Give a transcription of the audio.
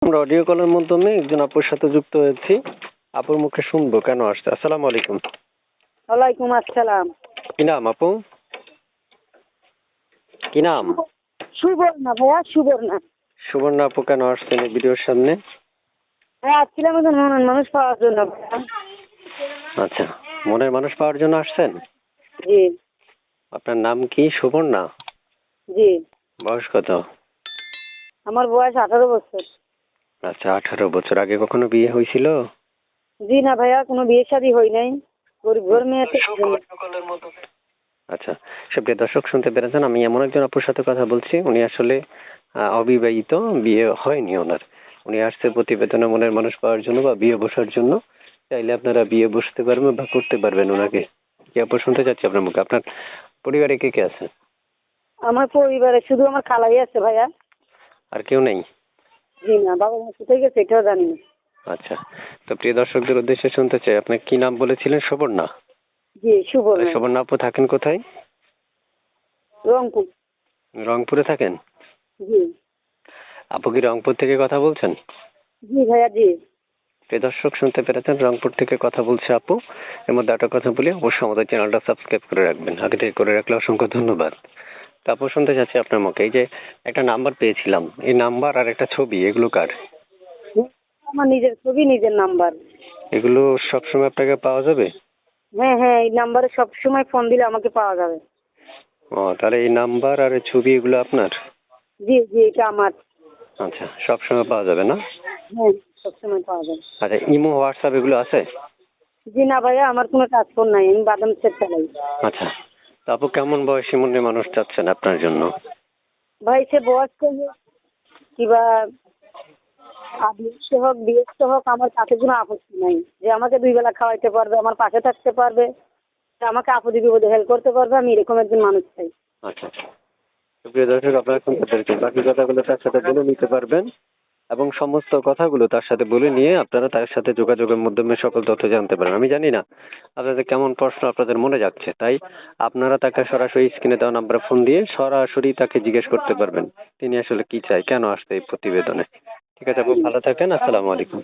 আমরা অডিও কলের মাধ্যমে একজন আপুর সাথে যুক্ত হয়েছি। আপুর মুখে শুনবো কেন আসছে। আসসালামু আলাইকুম। ওয়ালাইকুম আসসালাম। কি নাম আপু? কি নাম? সুবর্ণা ভাইয়া, সুবর্ণা। সুবর্ণা আপু কেন আসছেন এই ভিডিওর সামনে? হ্যাঁ, আসছিলাম একজন মনের মানুষ পাওয়ার জন্য ভাইয়া। আচ্ছা, মনের মানুষ পাওয়ার জন্য আসছেন? জি আপনার নাম কি? সুবর্ণা? জি। বয়স কত? আমার বয়স 18 বছর। আচ্ছা, 18 বছর। আগে কখনো বিয়ে হয়েছিল? জি না ভাইয়া, কোনো বিয়ে শাদী হয় নাই। গরিব ঘর মেয়েতে। আচ্ছা, সুপ্রিয় দর্শক শুনতে পেরেছেন, আমি এমন একজন আপুর সাথে কথা বলছি, উনি আসলে অবিবাহিত, বিয়ে হয়নি ওনার। উনি আসছে প্রতিবেদনে মনের মানুষ পাওয়ার জন্য বা বিয়ে বসার জন্য। চাইলে আপনারা বিয়ে বসতে পারবেন বা করতে পারবেন ওনাকে। কি আপু শুনতে চাচ্ছি আপনার মুখে। আপনার পরিবারে কে কে আছে? আমার পরিবারে শুধু আমার খালাই আছে ভাইয়া। আর কেউ নেই? জি না, বাবা মা কোথায় গেছে এটাও জানি না। আচ্ছা, তো প্রিয় দর্শকদের উদ্দেশ্যে শুনতে চাই, আপনার কি নাম বলেছিলেন? সুবর্ণা? জি, সুবর্ণা। সুবর্ণা আপু থাকেন কোথায়? রংপুর। রংপুরে থাকেন? জি আপু কি রংপুর থেকে কথা বলছেন? জি ভাইয়া, জি। প্রিয় দর্শক শুনতে পেরেছেন, রংপুর থেকে কথা বলছে আপু। এর মধ্যে একটা কথা বলি, অবশ্যই আমাদের চ্যানেলটা সাবস্ক্রাইব করে রাখবেন। আগে থেকে করে রাখলে অসংখ্য ধন্যবাদ। তারপর শুনতে চাচ্ছি আপনার মুখে, এই যে একটা নাম্বার পেয়েছিলাম, এই নাম্বার আর একটা ছবি, এগুলো কার? আমার নিজের ছবি, নিজের নাম্বার। এগুলো সবসময় আপনাকে পাওয়া যাবে? হ্যাঁ হ্যাঁ, এই নাম্বারে সব সময় ফোন দিলে আমাকে পাওয়া যাবে। ও, তাহলে এই নাম্বার আর এই ছবি এগুলো আপনার? জি জি, এটা আমার। আচ্ছা, সবসময় পাওয়া যাবে না? হ্যাঁ, সব সময় পাওয়া যাবে। আচ্ছা, ইমো হোয়াটসঅ্যাপ এগুলো আছে? জি না ভাইয়া, আমার কোনো কাজ কর নাই, আমি বাদাম সেট চালাই। আচ্ছা, তো আপু কেমন বয়সী মনে মানুষ চাচ্ছেন আপনার জন্য? ভাই সে বয়স্ক হোক কিংবা বিয়েস্ত হোক, বিয়েস্ত হোক, আমার তাতে কোনো আপত্তি নাই। যে আমাকে 2 বেলা খাওয়াইতে পারবে, আমার পাশে থাকতে পারবে, যে আমাকে আপদে বিপদে হেল্প করতে পারবে, আমি এরকম একজন মানুষ চাই। আচ্ছা আচ্ছা, প্রিয় দর্শক আপনারা শুনতে পেরেছেন, বাকি কথাগুলো তার সাথে বলে নিতে পারবেন এবং সমস্ত কথাগুলো তার সাথে বলে নিয়ে আপনারা তার সাথে যোগাযোগের মাধ্যমে সকল তথ্য জানতে পারেন। আমি জানি না আপনাদের কেমন প্রশ্ন আপনাদের মনে যাচ্ছে, তাই আপনারা তাকে সরাসরি স্ক্রিনে দেওয়া নাম্বারে ফোন দিয়ে সরাসরি তাকে জিজ্ঞেস করতে পারবেন তিনি আসলে কি চায়, কেন আসছে এই প্রতিবেদনে। ঠিক আছে আপু, ভালো থাকেন। আসসালামু আলাইকুম।